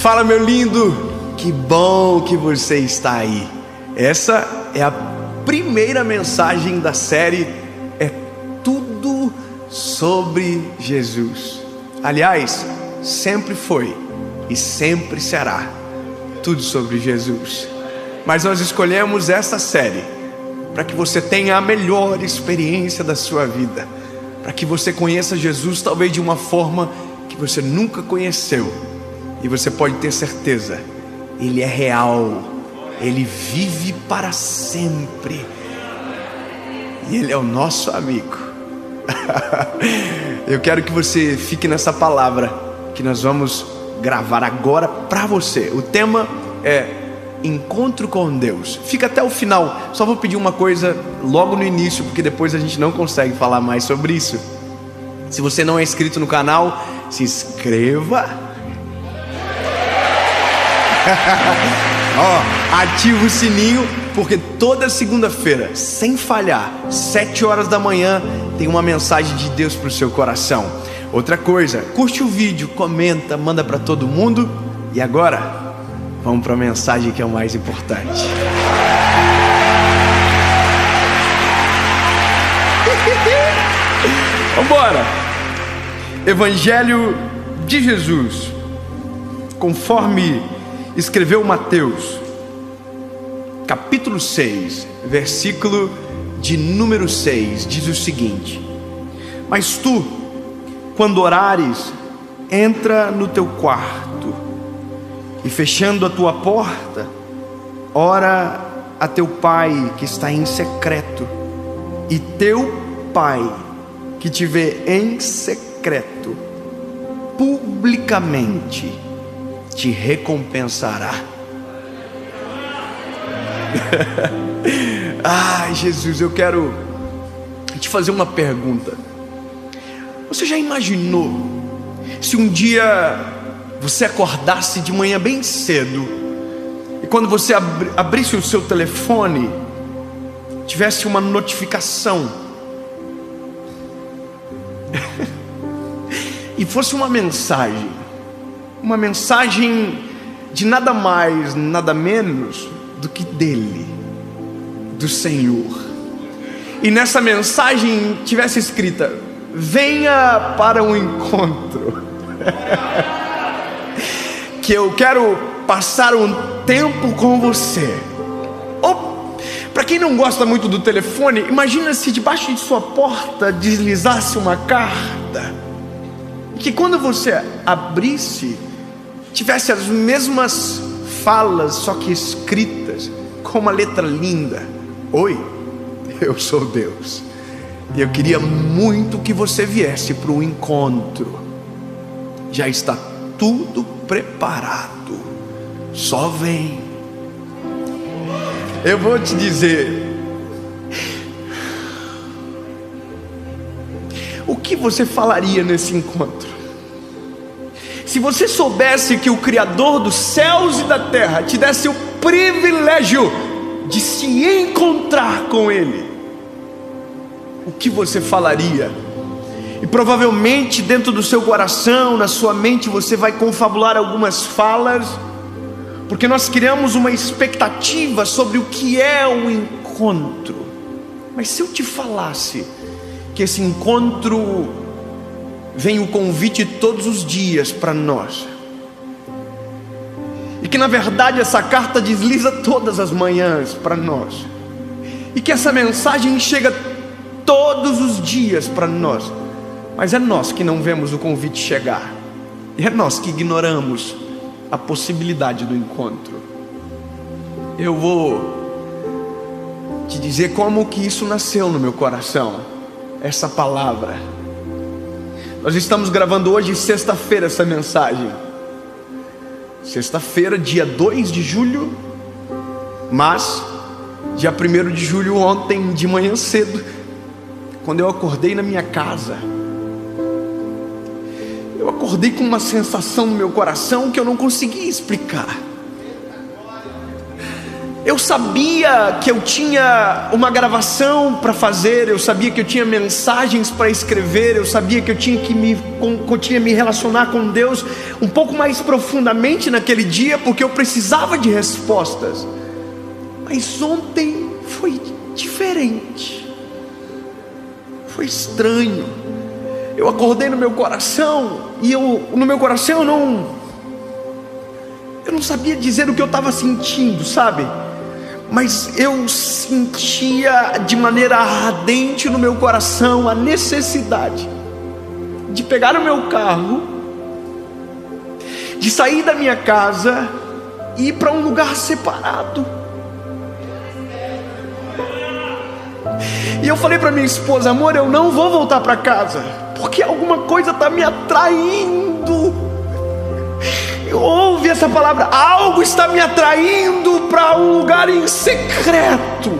Fala, meu lindo, que bom que você está aí. Essa é a primeira mensagem da série É Tudo Sobre Jesus. Aliás, sempre foi e sempre será tudo sobre Jesus. Mas nós escolhemos essa série para que você tenha a melhor experiência da sua vida, para que você conheça Jesus talvez de uma forma que você nunca conheceu. E você pode ter certeza, Ele é real, Ele vive para sempre, e Ele é o nosso amigo. Eu quero que você fique nessa palavra que nós vamos gravar agora para você. O tema é Encontro com Deus. Fica até o final. Só vou pedir uma coisa logo no início, porque depois a gente não consegue falar mais sobre isso. Se você não é inscrito no canal, se inscreva. Ativa o sininho, porque toda segunda-feira, sem falhar, 7 horas da manhã, tem uma mensagem de Deus para o seu coração. Outra coisa, curte o vídeo, comenta, manda para todo mundo. E agora, vamos para a mensagem que é o mais importante. Vambora! Evangelho de Jesus, conforme escreveu Mateus, capítulo 6, versículo de número 6, diz o seguinte: Mas tu, quando orares, entra no teu quarto, e fechando a tua porta, ora a teu pai que está em secreto, e teu pai que te vê em secreto, publicamente te recompensará. Ai, Jesus, eu quero te fazer uma pergunta. Você já imaginou se um dia você acordasse de manhã bem cedo e quando você abrisse o seu telefone tivesse uma notificação e fosse uma mensagem de nada mais, nada menos do que dele, do Senhor, e nessa mensagem tivesse escrita: venha para um encontro, que eu quero passar um tempo com você. Ou, para quem não gosta muito do telefone, imagina se debaixo de sua porta deslizasse uma carta, e que quando você abrisse tivesse as mesmas falas, só que escritas com uma letra linda: Oi, eu sou Deus, e eu queria muito que você viesse para o encontro. Já está tudo preparado, só vem. Eu vou te dizer, o que você falaria nesse encontro? Se você soubesse que o Criador dos céus e da terra te desse o privilégio de se encontrar com Ele, o que você falaria? E provavelmente dentro do seu coração, na sua mente, você vai confabular algumas falas, porque nós criamos uma expectativa sobre o que é o encontro. Mas se eu te falasse que esse encontro vem o convite todos os dias para nós, e que na verdade essa carta desliza todas as manhãs para nós, e que essa mensagem chega todos os dias para nós, mas é nós que não vemos o convite chegar, e é nós que ignoramos a possibilidade do encontro. Eu vou te dizer como que isso nasceu no meu coração, essa palavra. Nós estamos gravando hoje, sexta-feira, essa mensagem. Sexta-feira, dia 2 de julho. Mas, dia 1º de julho, ontem de manhã cedo, quando eu acordei na minha casa, eu acordei com uma sensação no meu coração que eu não conseguia explicar. Eu sabia que eu tinha uma gravação para fazer, eu sabia que eu tinha mensagens para escrever, eu sabia que eu tinha que me relacionar com Deus um pouco mais profundamente naquele dia, porque eu precisava de respostas. Mas ontem foi diferente, foi estranho. Eu acordei no meu coração e no meu coração eu não sabia dizer o que eu estava sentindo, sabe? Mas eu sentia de maneira ardente no meu coração a necessidade de pegar o meu carro, de sair da minha casa e ir para um lugar separado. E eu falei para minha esposa: amor, eu não vou voltar para casa, porque alguma coisa está me atraindo. Ouve essa palavra: algo está me atraindo para um lugar em secreto.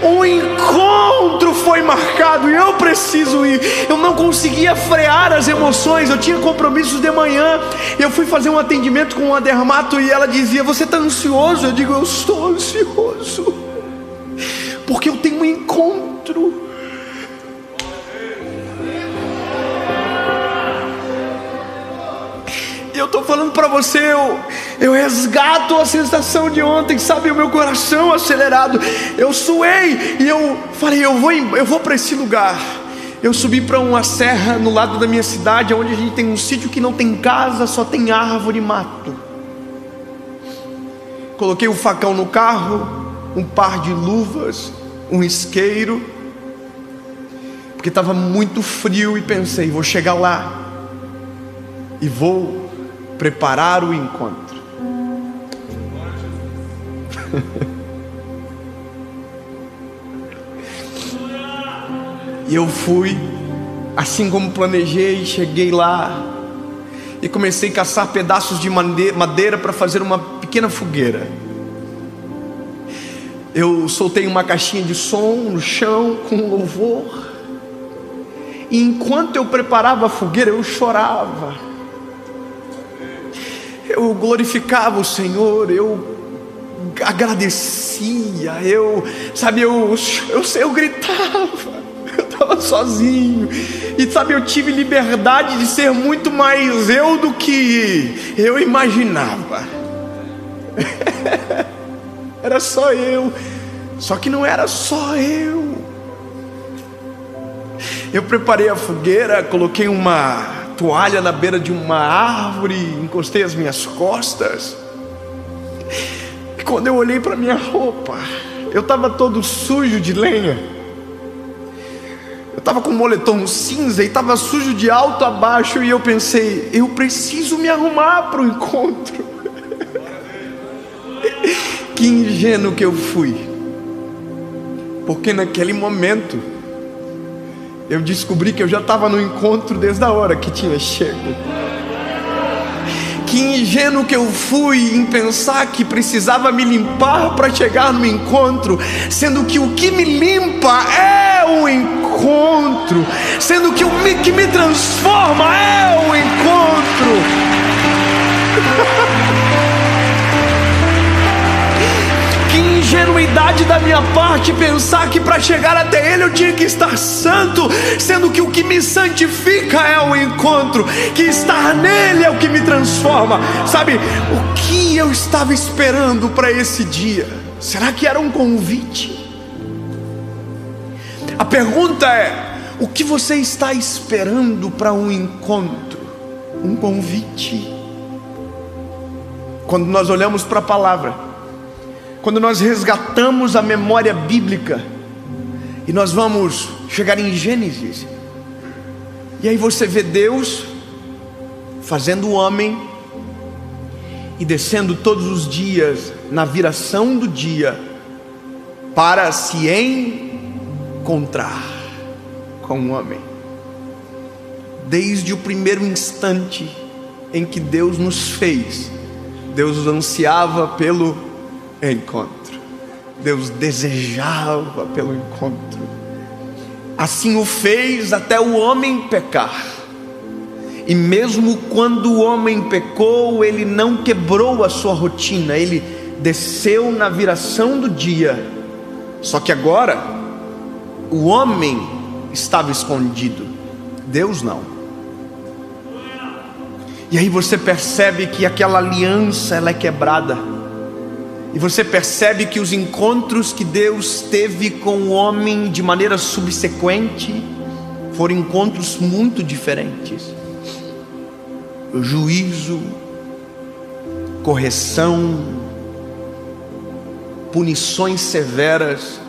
Um encontro foi marcado e eu preciso ir. Eu não conseguia frear as emoções, eu tinha compromissos de manhã. Eu fui fazer um atendimento com uma dermato e ela dizia: você está ansioso? Eu digo: eu estou ansioso, porque eu tenho um encontro. Eu estou falando para você, eu resgato a sensação de ontem, sabe? O meu coração acelerado, eu suei e eu falei: eu vou para esse lugar. Eu subi para uma serra no lado da minha cidade, onde a gente tem um sítio que não tem casa, só tem árvore e mato. Coloquei o facão no carro, um par de luvas, um isqueiro, porque estava muito frio, e pensei: vou chegar lá e vou preparar o encontro. E eu fui, assim como planejei, cheguei lá e comecei a caçar pedaços de madeira para fazer uma pequena fogueira. Eu soltei uma caixinha de som no chão com louvor, e enquanto eu preparava a fogueira, eu chorava. Eu glorificava o Senhor, eu agradecia, eu gritava, eu estava sozinho, e sabe, eu tive liberdade de ser muito mais eu do que eu imaginava. Era só eu, só que não era só eu. Eu preparei a fogueira, coloquei uma toalha na beira de uma árvore, encostei as minhas costas, e quando eu olhei para minha roupa, eu estava todo sujo de lenha. Eu estava com um moletom cinza e estava sujo de alto a baixo, e eu pensei: eu preciso me arrumar para o encontro. Que ingênuo que eu fui, porque naquele momento eu descobri que eu já estava no encontro desde a hora que tinha chego. Que ingênuo que eu fui em pensar que precisava me limpar para chegar no encontro, sendo que o que me limpa é o encontro, sendo que o que me transforma é o encontro. Que ingenuidade da minha parte pensar que para chegar até Ele eu tinha que estar santo, sendo que o que me santifica é o encontro, que estar nele é o que me transforma. Sabe, o que eu estava esperando para esse dia? Será que era um convite? A pergunta é: o que você está esperando para um encontro? Um convite? Quando nós olhamos para a palavra, quando nós resgatamos a memória bíblica, e nós vamos chegar em Gênesis, e aí você vê Deus fazendo o homem e descendo todos os dias na viração do dia para se encontrar com o homem. Desde o primeiro instante em que Deus nos fez, Deus ansiava pelo encontro, Deus desejava pelo encontro. Assim o fez até o homem pecar. E mesmo quando o homem pecou, ele não quebrou a sua rotina, ele desceu na viração do dia, só que agora o homem estava escondido, Deus não. E aí você percebe que aquela aliança ela é quebrada, e você percebe que os encontros que Deus teve com o homem de maneira subsequente foram encontros muito diferentes. Juízo, correção, punições severas.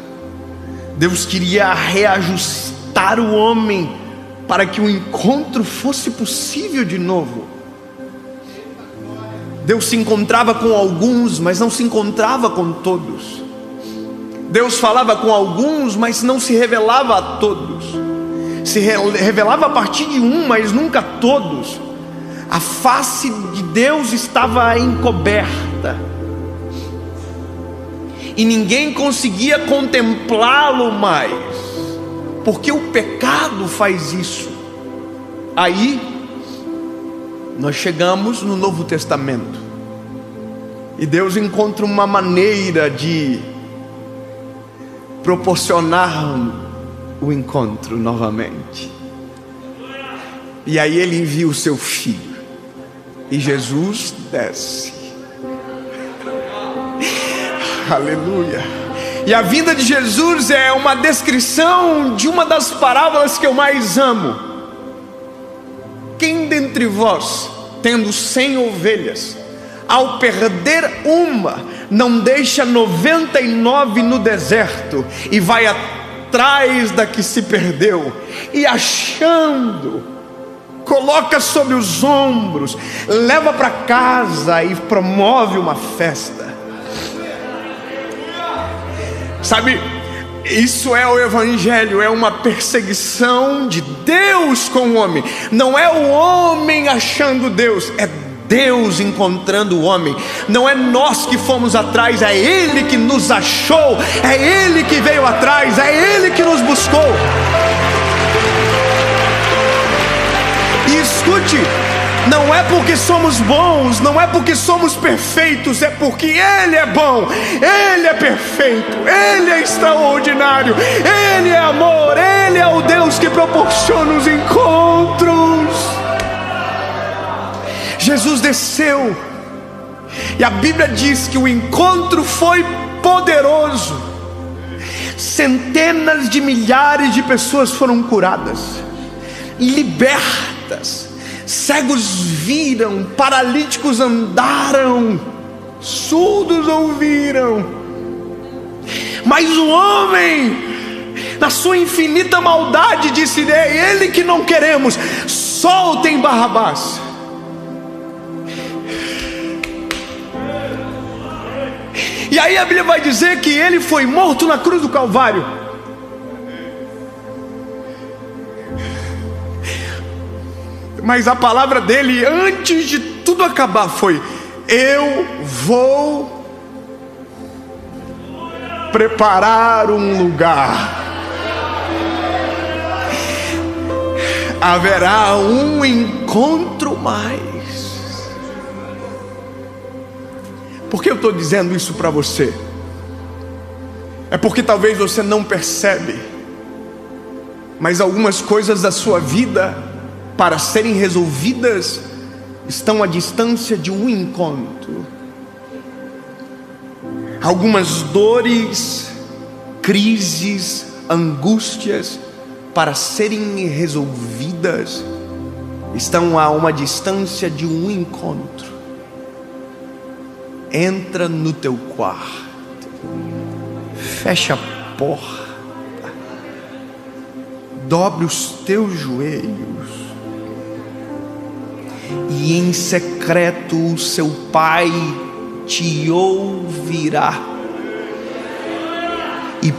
Deus queria reajustar o homem para que o encontro fosse possível de novo. Deus se encontrava com alguns, mas não se encontrava com todos. Deus falava com alguns, mas não se revelava a todos. Se revelava a partir de um, mas nunca a todos. A face de Deus estava encoberta, e ninguém conseguia contemplá-lo mais, porque o pecado faz isso. Aí nós chegamos no Novo Testamento, e Deus encontra uma maneira de proporcionar o encontro novamente. E aí Ele envia o seu Filho, e Jesus desce. Aleluia. E a vinda de Jesus é uma descrição de uma das parábolas que eu mais amo. Quem dentre vós, tendo 100 ovelhas, ao perder uma, não deixa 99 no deserto e vai atrás da que se perdeu, e achando, coloca sobre os ombros, leva para casa e promove uma festa? Sabe, isso é o Evangelho, é uma perseguição de Deus com o homem. Não é o homem achando Deus, é Deus encontrando o homem. Não é nós que fomos atrás, é Ele que nos achou, é Ele que veio atrás, é Ele que nos buscou. E escute, não é porque somos bons, não é porque somos perfeitos, é porque Ele é bom, Ele é perfeito, Ele é extraordinário, Ele é amor, Ele é o Deus que proporciona os encontros. Jesus desceu, e a Bíblia diz que o encontro foi poderoso. Centenas de milhares de pessoas foram curadas, libertas. Cegos viram, paralíticos andaram, surdos ouviram. Mas o homem, na sua infinita maldade, disse: é Ele que não queremos, soltem Barrabás. E aí a Bíblia vai dizer que ele foi morto na cruz do Calvário. Mas a palavra dele, antes de tudo acabar, foi: eu vou preparar um lugar. Haverá um encontro mais. Por que eu estou dizendo isso para você? É porque talvez você não percebe, mas algumas coisas da sua vida, para serem resolvidas, estão à distância de um encontro. Algumas dores, crises, angústias, para serem resolvidas, estão a uma distância de um encontro. Entra no teu quarto, fecha a porta, dobre os teus joelhos, e em secreto o seu Pai te ouvirá, e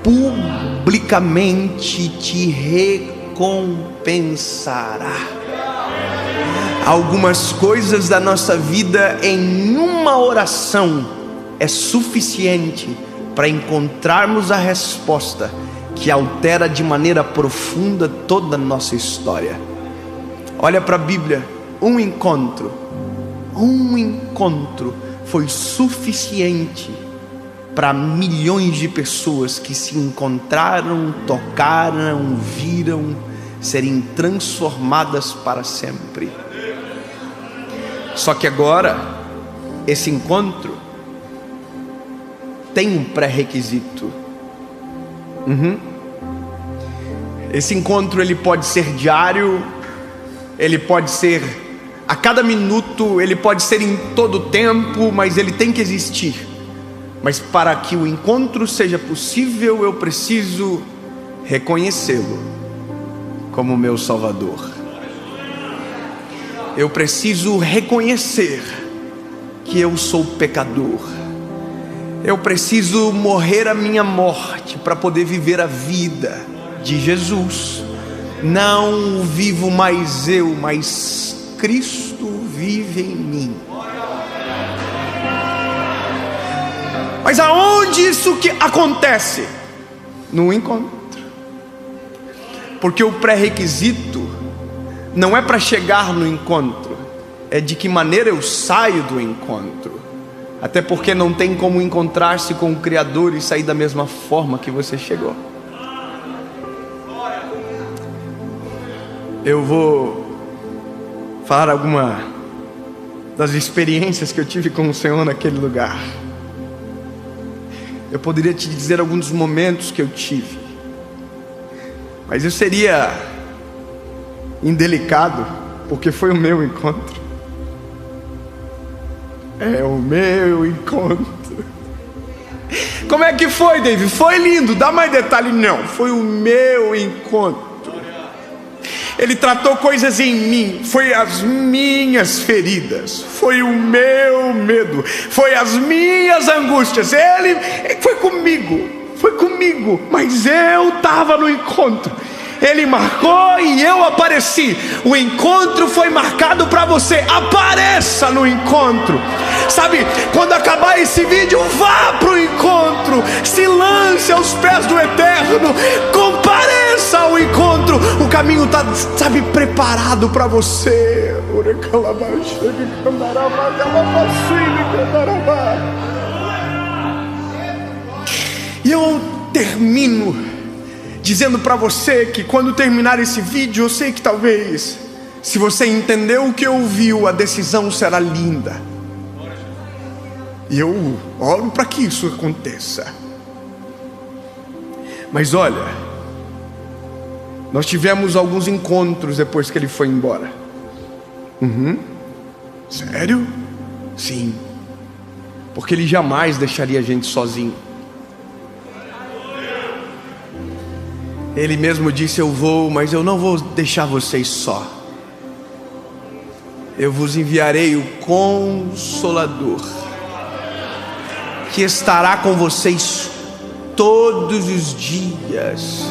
publicamente te recompensará. Algumas coisas da nossa vida, em uma oração, é suficiente para encontrarmos a resposta que altera de maneira profunda toda a nossa história. Olha para a Bíblia. Um encontro foi suficiente para milhões de pessoas que se encontraram, tocaram, viram, serem transformadas para sempre. Só que agora, esse encontro tem um pré-requisito. Esse encontro ele pode ser diário, ele pode ser a cada minuto, ele pode ser em todo tempo, mas ele tem que existir. Mas para que o encontro seja possível, eu preciso reconhecê-lo como meu Salvador. Eu preciso reconhecer que eu sou pecador. Eu preciso morrer a minha morte para poder viver a vida de Jesus. Não vivo mais eu, mas Cristo vive em mim. Mas aonde isso que acontece? No encontro. Porque o pré-requisito não é para chegar no encontro, é de que maneira eu saio do encontro. Até porque não tem como encontrar-se com o Criador e sair da mesma forma que você chegou. Eu vou falar alguma das experiências que eu tive com o Senhor naquele lugar. Eu poderia te dizer alguns dos momentos que eu tive, mas eu seria indelicado, porque foi o meu encontro. É o meu encontro. Como é que foi, David? Foi lindo, dá mais detalhe. Não, foi o meu encontro. Ele tratou coisas em mim, foi as minhas feridas, foi o meu medo, foi as minhas angústias. Ele foi comigo, mas eu estava no encontro. Ele marcou e eu apareci. O encontro foi marcado para você. Apareça no encontro. Sabe, quando acabar esse vídeo, vá para o encontro. Se lance aos pés do Eterno. Compareça ao encontro. O caminho está, sabe, preparado para você. E eu termino dizendo para você que quando terminar esse vídeo, eu sei que talvez, se você entendeu o que ouviu, a decisão será linda. E eu oro para que isso aconteça. Mas olha, nós tivemos alguns encontros depois que ele foi embora. Sério? Sim. Porque ele jamais deixaria a gente sozinho. Ele mesmo disse: eu vou, mas eu não vou deixar vocês só. Eu vos enviarei o Consolador, que estará com vocês todos os dias.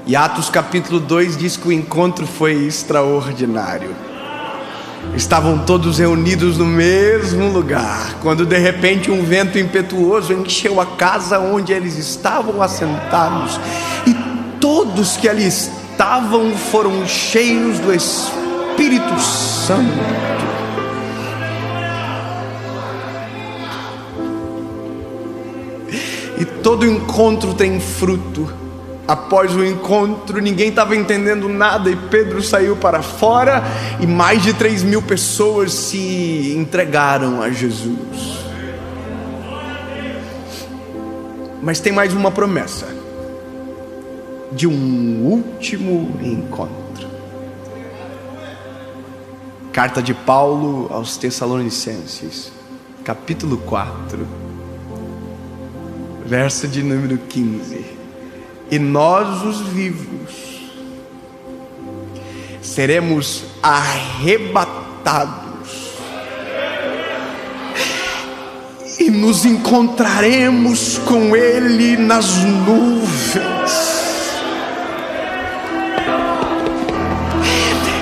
E Atos capítulo 2 diz que o encontro foi extraordinário. Estavam todos reunidos no mesmo lugar, quando de repente um vento impetuoso encheu a casa onde eles estavam assentados, e todos que ali estavam foram cheios do Espírito Santo. E todo encontro tem fruto. Após o encontro, ninguém estava entendendo nada, e Pedro saiu para fora, e mais de 3.000 pessoas se entregaram a Jesus. Mas tem mais uma promessa de um último encontro. Carta de Paulo aos Tessalonicenses, capítulo 4, verso de número 15. E nós, os vivos, seremos arrebatados e nos encontraremos com Ele nas nuvens.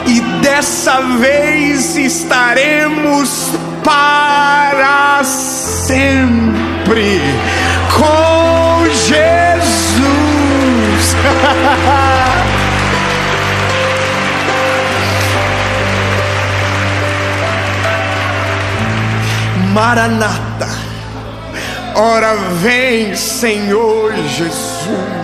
E dessa vez estaremos para sempre com Jesus. Maranata. Ora vem, Senhor Jesus.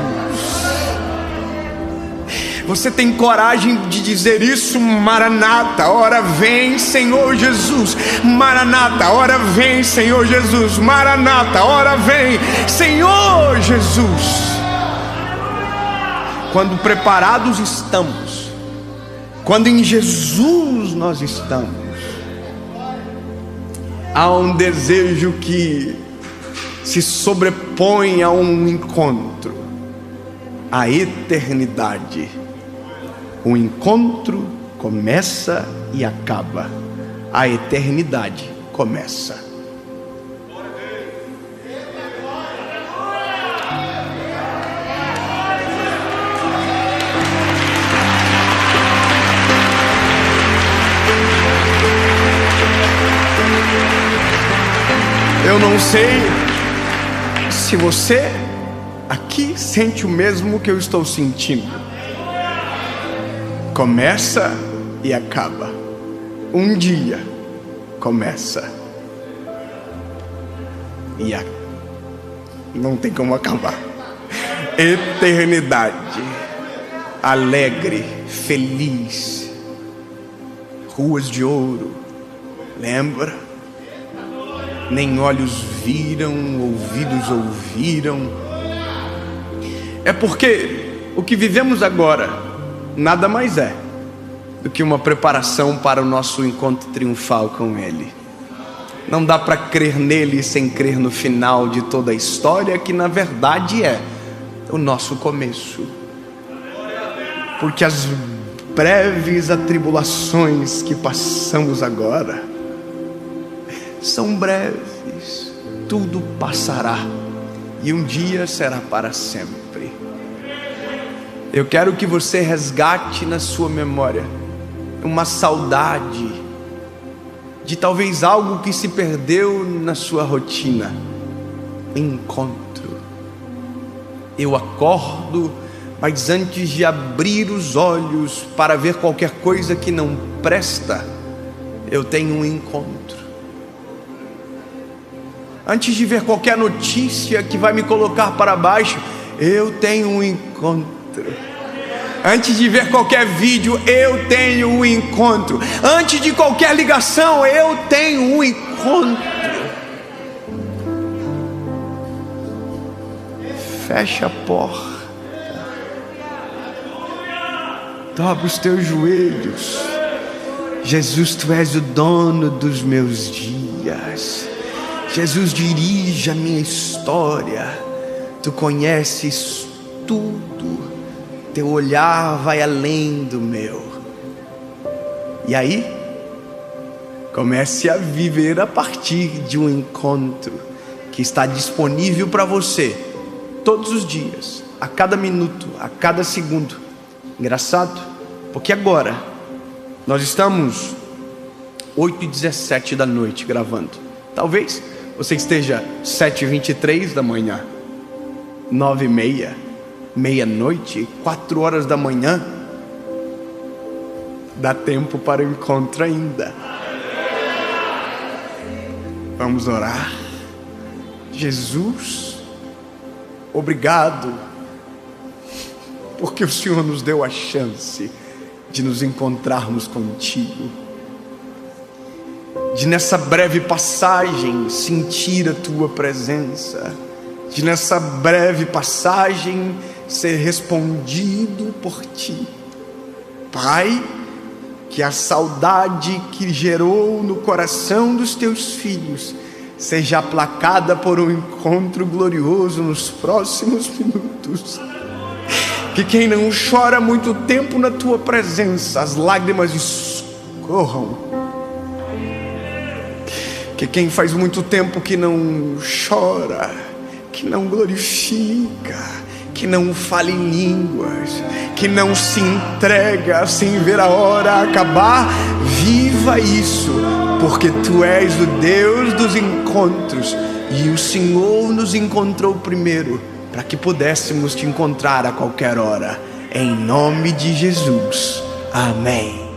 Você tem coragem de dizer isso? Maranata, ora vem, Senhor Jesus. Maranata, ora vem, Senhor Jesus. Maranata, ora vem, Senhor Jesus. Quando preparados estamos, quando em Jesus nós estamos, há um desejo que se sobrepõe a um encontro, a eternidade. O encontro começa e acaba, a eternidade começa. Eu não sei se você aqui sente o mesmo que eu estou sentindo. Começa e acaba. Um dia começa e não tem como acabar. Eternidade, alegre, feliz, ruas de ouro. Lembra? Nem olhos viram, ouvidos ouviram. É porque o que vivemos agora nada mais é do que uma preparação para o nosso encontro triunfal com Ele. Não dá para crer nele sem crer no final de toda a história, que na verdade é o nosso começo. Porque as breves atribulações que passamos agora são breves, tudo passará e um dia será para sempre. Eu quero que você resgate na sua memória uma saudade de talvez algo que se perdeu na sua rotina. Encontro. Eu acordo, mas antes de abrir os olhos para ver qualquer coisa que não presta, eu tenho um encontro. Antes de ver qualquer notícia que vai me colocar para baixo, eu tenho um encontro. Antes de ver qualquer vídeo, eu tenho um encontro. Antes de qualquer ligação, eu tenho um encontro. Fecha a porta, dobra os teus joelhos. Jesus, tu és o dono dos meus dias. Jesus, dirige a minha história. Tu conheces tudo. Teu olhar vai além do meu. E aí, comece a viver a partir de um encontro que está disponível para você todos os dias, a cada minuto, a cada segundo. Engraçado, porque agora nós estamos 8h17 da noite gravando. Talvez você esteja 7h23 da manhã, 9h30, meia-noite, 4 horas da manhã. Dá tempo para o encontro ainda. Vamos orar. Jesus, obrigado, porque o Senhor nos deu a chance de nos encontrarmos contigo, de nessa breve passagem sentir a tua presença, de nessa breve passagem ser respondido por ti. Pai, que a saudade que gerou no coração dos teus filhos seja aplacada por um encontro glorioso nos próximos minutos. Que quem não chora muito tempo na tua presença, as lágrimas escorram. Que quem faz muito tempo que não chora, que não glorifica, que não fala em línguas, que não se entrega sem ver a hora acabar, viva isso, porque tu és o Deus dos encontros e o Senhor nos encontrou primeiro para que pudéssemos te encontrar a qualquer hora. Em nome de Jesus, amém.